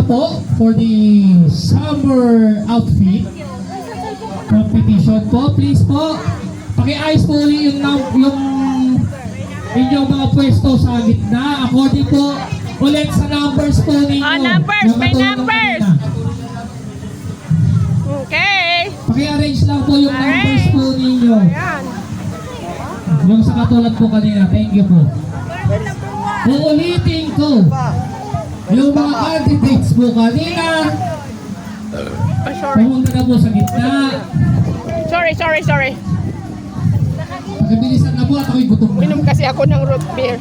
po for the summer outfit competition po. Please po, paki-ayos po ulit yung inyong mga pwesto sa gitna. According po ulit sa numbers po ninyo. Oh, numbers, may numbers. Okay. Paki-arrange lang po yung numbers po ninyo. Ayan. Yung sa katulad po kanina. Thank you po. Uulitin ko. Yung mga candidates po kanina, Sorry. pumunta na po sa gitna. Sorry. Pakibilisan na po at ako'y gutom na. Minom kasi ako ng root beer.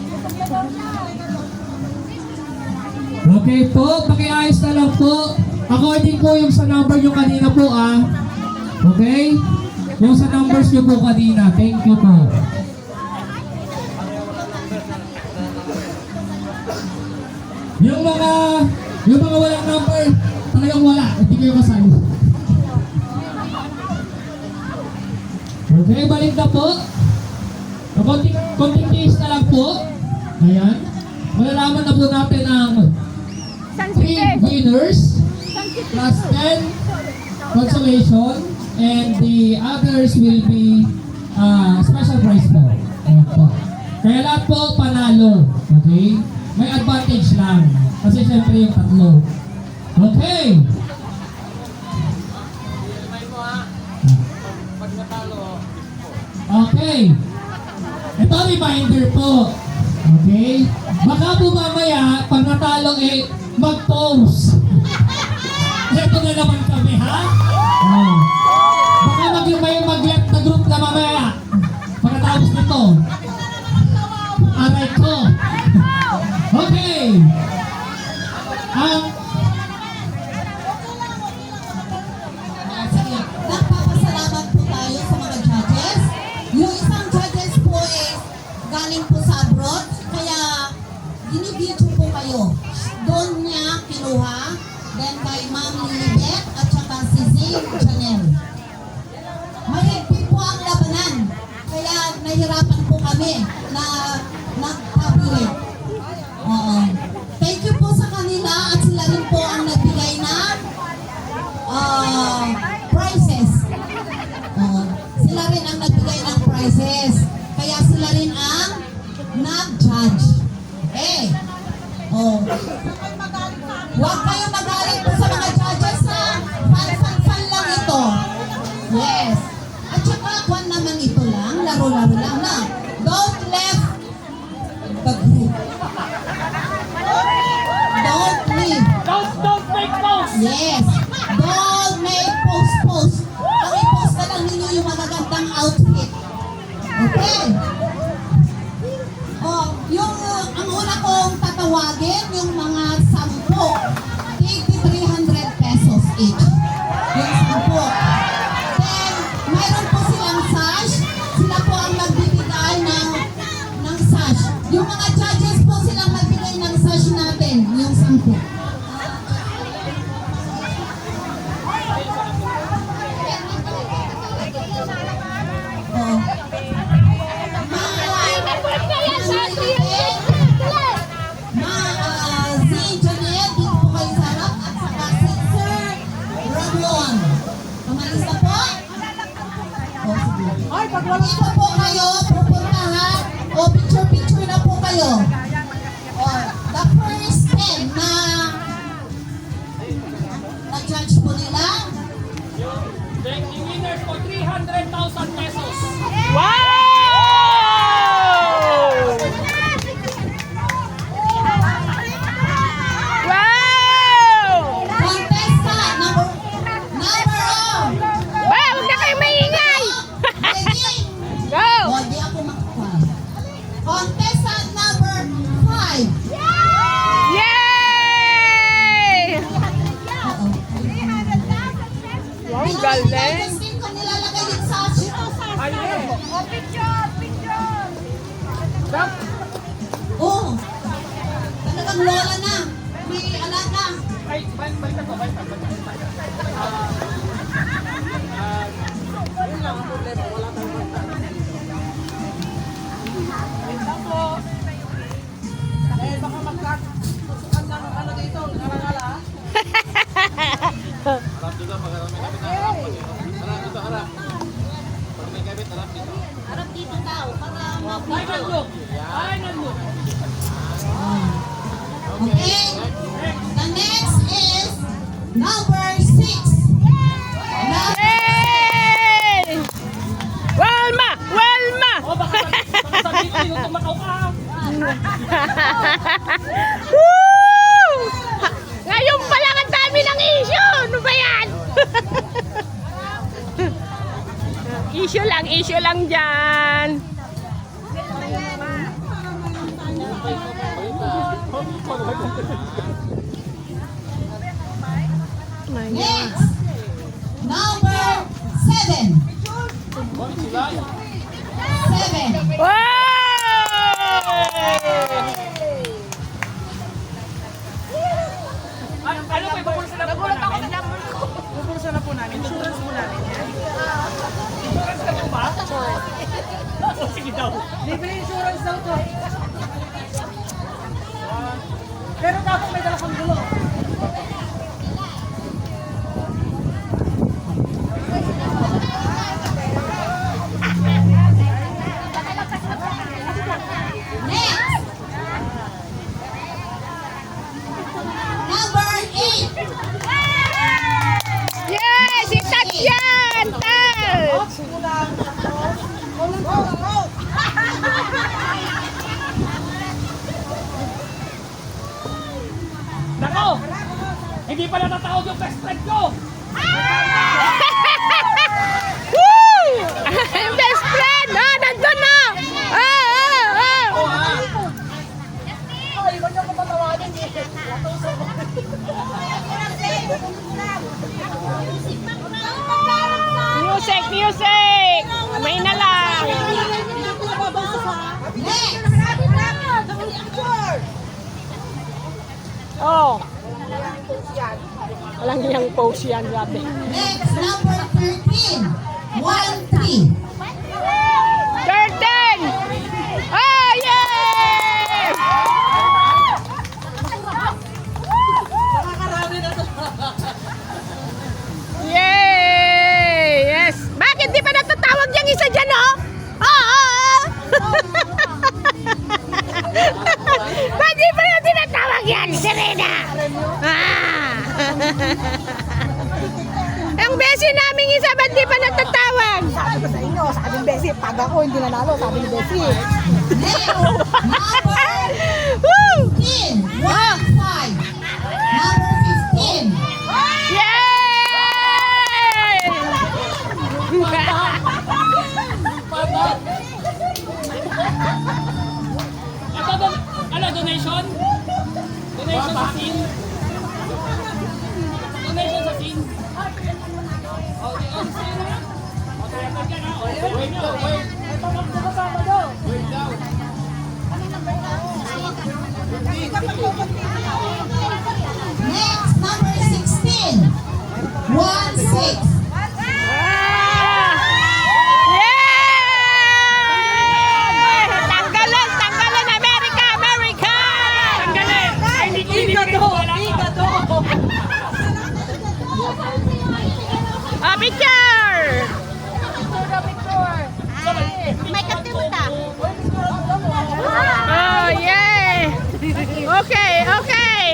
Okay po, pakiayos na lang po. According po yung sa number nyo kanina po Okay? Yung sa numbers nyo po kanina. Thank you po. Yung mga walang number, talagang wala. Hindi kayo kasali. Okay, balik na po. Konting tiis na lang po. Ayan. Malalaman na po natin ang 3 winners plus 10 consolation and the others will be special prize po. Ayan po. Kaya lahat po panalo. Okay? May advantage lang. Kasi syempre yung tatlo. Okay. Okay. Ito reminder po. Okay? Baka po mamaya, pag natalo mag-post. Ito na naman kami, ha? Baka mag-left na group na mamaya. Pagkatapos nito. Aray ko. Okay. Sige, nagpapasalamat po tayo sa mga judges. Yung isang judges po galing po sa abroad, kaya dinibidyo po kayo. Doon niya kinuha, then kay Ma'am Lilibet at saka si Zane Chanel. Mahigpit po ang labanan, kaya nahirapan po kami na nagpabili. Thank you po sa kanila at sila rin po ang nagbigay ng prizes. Sila rin ang nagbigay ng prizes. Kaya sila rin ang nag-judge. Okay? Huwag kayong magalit po sa mga judges na fan lang ito. Yes. At saka kwan naman ito lang, laro-laro lang na. Don't left the group. Don't leave. Don't make post. Yes. Don't make post. Ang i-post na lang ninyo yung magagandang outfit. Okay? Ang una kong tatawagin, yung mga 10. 300 pesos each. Yung 10. Then, mayroon po silang sash. Sila po ang magbibigay ng sash. Yung mga judges po silang magbigay ng sash natin, yung 10. Si Janelle, dito po kayo sa harap at saka si Sir Ramon. Pamalis na po? Dito po kayo, pupuntahan. Picture na po kayo. The first 10 na judge po nila. The winners for 300,000 pesos. Wow! Contestant number Wow, huwag na kayo maingay! ready? Go! Di ako makakuha. Contestant number 5. Yay! Wow, galing! Kung nilalagay din sa Oh, talagang lola na. May alaga. Baka magkatusukan ng ano dito, nalangala. Harap dito daw, para Ay, mabito. nandun. Ay, nandun. Okay? The next is number 6. Yay! Walma! Walma! O, baka sabihin ko yung tumakaw ka. Woo! Ngayon pa lang ang dami ng issue! Ano ba yan? issue lang dyan. Next, number 7. 7. Wow! Ano ba, ibabulsa na po namin? Pupulsa na po namin. Insurance po namin yan. Insurance na po ba? O, sige daw. Libre insurance daw to. Pero dapat may dala kang gulo. Next, number 8. Yes! Si Tatyan! Tats! Nako! Hindi pa natatawag yung best friend ko! Woo! Best friend! Ah, nandun na! Music! Music! May na lang! Next, Oh! Walang iyang pose yan, sabi. next, number 13. 1-3. 13! Oh, yay! Yay! Yes! Bakit di pa natatawag yung isa dyan, oh? Ba't di pa na tinatawag yan, Serena? Ah! Ang besi namin isa, ba't di pa natatawag? Sabi ko sa inyo, sabi ni Bessie, pag ako hindi nanalo, sabi ni Bessie. Next, number Woo! 15. 1-5. Number 15. Yay! Ito, ano, donation? Donation sa sin? Donation sa sin? Okay, on sin. Okay, ako dyan ha. Wait daw, wait. Wait daw. Next, number 16. 1-6. Yay! Tanggalan, tanggalan, America, America! Tanggalin! Ay, hindi ko wala ka. Ah, picture! May katimuta. Oh, yay! Okay, okay.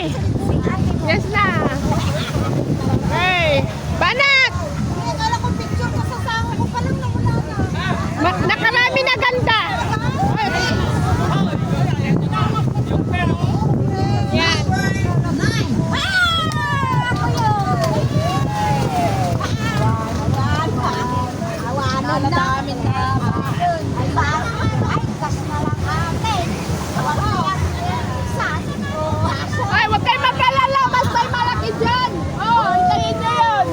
Yes na. Hey, banat! Akala ko picture ko sa sango ko pa lang nawala na. Nakarami na ganda. Yan. Number 9. Awanan na amin na. Ay, huwag kayo mag-alala. Mas may malaki dyan. Oh, hintayin nyo yun.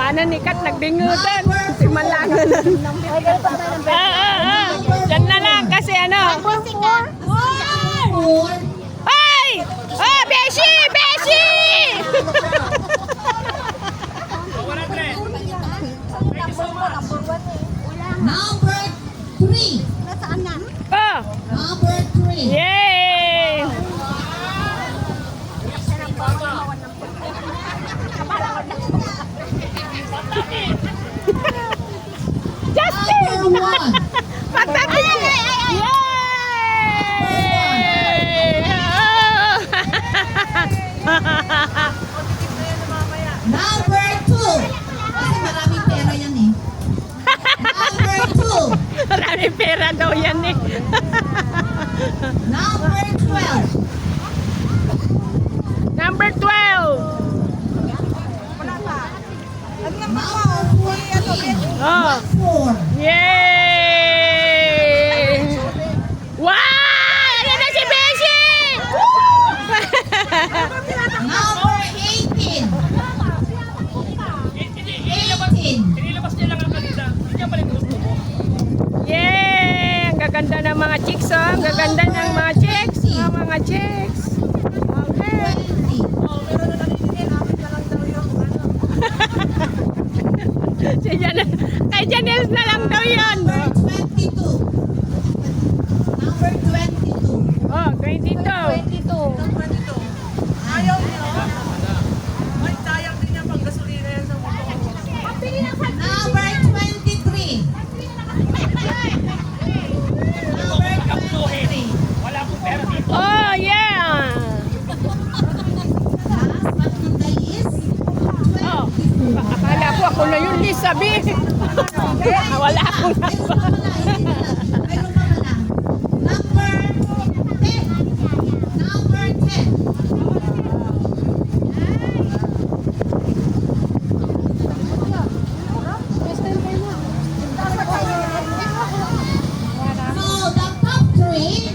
Sana ni Kat nagdingutan. Si Malangan. Diyan na lang kasi ano. Four. Ay! Oh, Beshi! Beshi! Number 3. Oh! Number 3. Yay! Justin! Number 1. Pagtapos ko! Yay! Number 2. Kasi maraming pera yan eh. Number 2. Maraming pera daw yan eh. Number 12. Number 12! Number 14. Oh! 4. Yay! Wow! Ano na si Beshi? Number 18. 18. Yay! Ang gaganda ng mga chicks, oh. Ang gaganda ng mga chicks. Mga chicks. Okay. 20. Si kay Janelle na lang daw yun. Number 22. Number 22. Oh, 22. Ayaw niyo? Ay, sayang din niya pang gasolina yan sa motor. Number 23. Number 23. Oh, yeah. Last but not the least, Oh, akala ko ako na yung Liz, sabi. Wala akong Meron pa pala, hindi na lang. Meron pa pala. Number 10. Number 10. So, the top 3.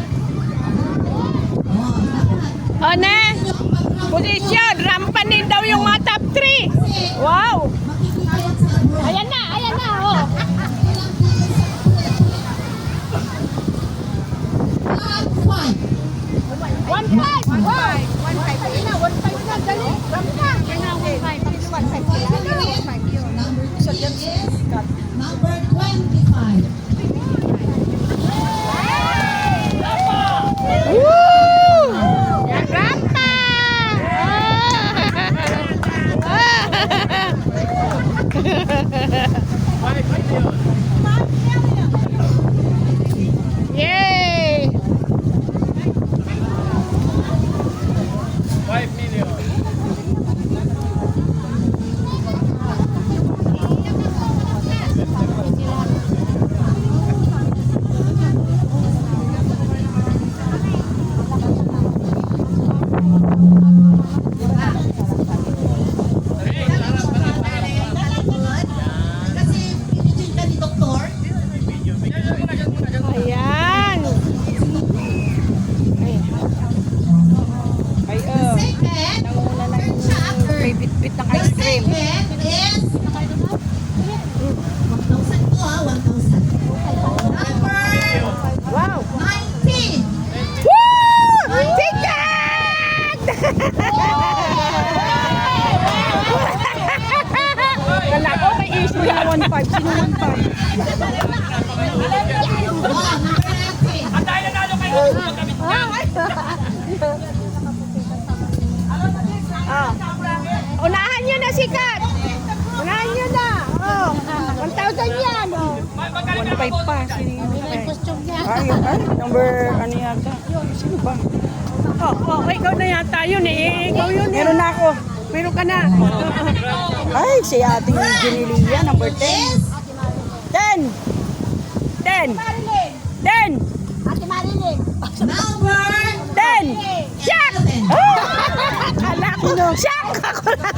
Oh, dapat. O, ne? Yung pag-rank Posisyon, rampanin daw yung mga top 3. kasi Wow. makikita yan sa abroad. Ayan na, oh. Top 5. 1-5. Wow. 1-5 na, 1-5 na, dali. Rampa. Number 3 is number 25. Woo! Yan, rampa. Yay! 5 million. Kasi pinigil ka ni Doktor. Ayan. Ay, oh. Second, may bitbit ng The second is 1,000 to 1,000. Number Wow. 19. Woo! Sikat! Kala ko may issue na 1-5. Sino 1-5? Oh, number 19. Ah. Unahan nyo na sikat. Unahan nyo na. Oh. 1,000 yan. Oh. 1.5 pa. Ay, number ano yata? Sino ba? Oh, ikaw na yata yun eh. Ikaw yun eh. Meron na ako. Meron ka na. Ay, si ating Jenilia, number 10. Is 10! 10! 10! number 10! Siyak! 11. Kala ko. Siyak! Ako na.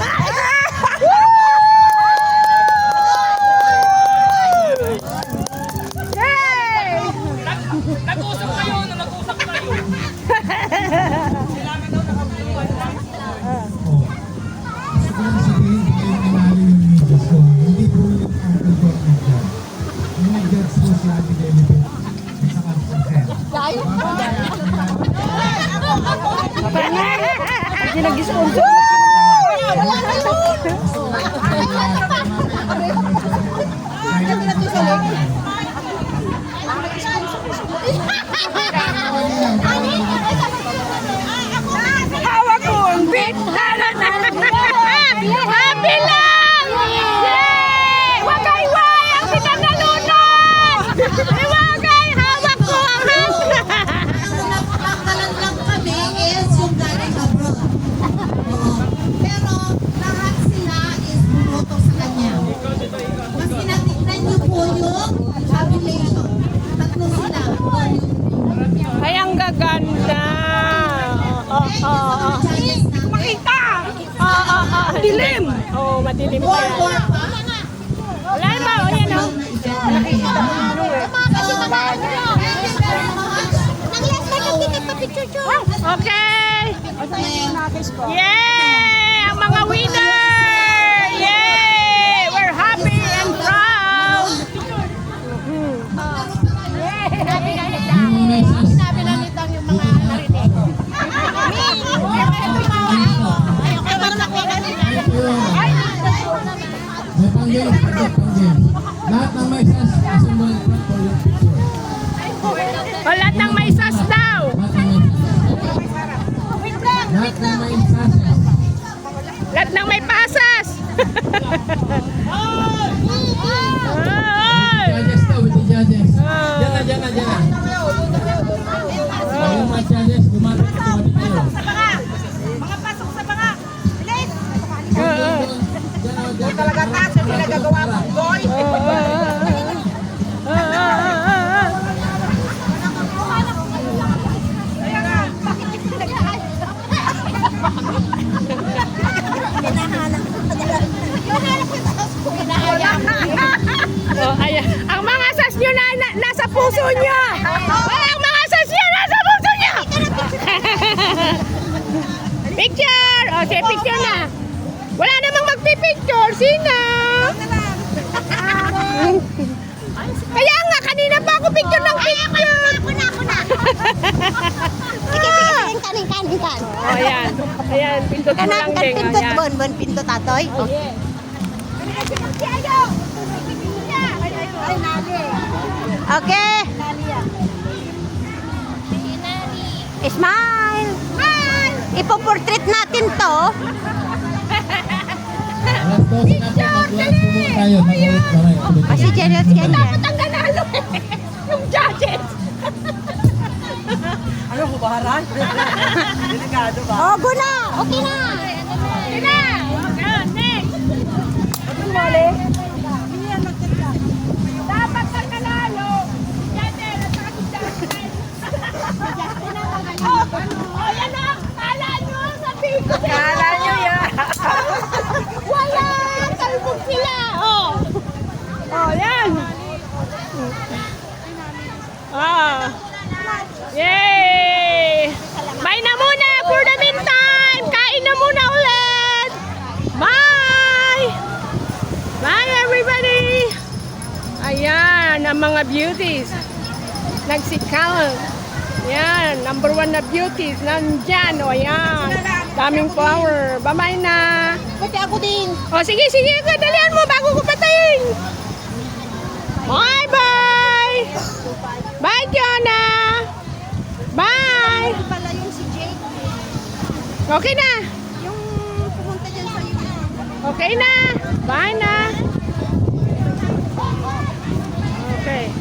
Yay! Nag-usap kayo, nag-usap kayo. Siguro sabihin, hindi kayo nanalo yung gusto. Hindi nag-sponsor. Hawak ko ang bit. Happy lang! Yay! Wakay-way ang pinangalunan! Wakay, hawak ko ang Ang napakakalan lang kami is yung galing abroad. Oo. Pero lahat sila is bumoto sa kanya. Mas tinatignan niyo po yung tabulation. Tatlo sila. Ay, ang gaganda. Makita! Dilim. Oh, madilim pa yan. Wala ba? O, yan o. Okay. Yay! Ang mga winner! Yay! We're happy and proud! Yung message. May pang-games, pang-games. Lahat ng may sas, assemble in front for your picture. O, lahat ng may sas daw. Lahat ng may sas. Lahat ng may pasas. Ay! Judges daw, with the judges. Diyan na, diyan na, diyan na. Yung mga judges, gumapit kayo. Mga pasok sa mga. Bilis! Diyan Talaga taas ang pinagagawa mo, boy. Oh, ayan. Ang mga sas nyo nasa puso nyo. Ang mga sas nyo nasa puso nyo. Picture. O, sige, picture na. Wala namang magpipicture. Sino? Kaya nga, kanina pa ako picture ng picture. Ako na. Sige, kanin. O, ayan. Ayan, pindot mo lang din. Pindot, Ayan. bon, pindot atoy. Okay. Smile. Ipoportrait natin to. Alas 12 na po, mag-last po muna tayo. Mag-ulit pa rin. Si Janet yan yan. Ang nanalo yung judges. Ano, hubaran? Delikado ba? Oh, go na. Okay na. Sige na. Ayan, next. Dapat ang nanalo. Judges at saka si judges. Oh, yan na. Kala nyo, sabi ko. Kala nyo yan. Wala! Kalbog sila! Oh! Oh, yan! Ah! Yay! Bye na muna for the meantime! Kain na muna ulit! Bye! Bye everybody! Ayan, ang mga beauties. Nagsikal. Yan, number 1 na beauties. Nandyan, o yan. Daming flower. Bye-bye na. Pati ako din. O, sige, dalihan mo bago ko patayin. Bye-bye. Bye, Jonah. Bye. Pala yung si Jake. Okay na. Yung pumunta dyan sa iyo. Okay na. Bye na.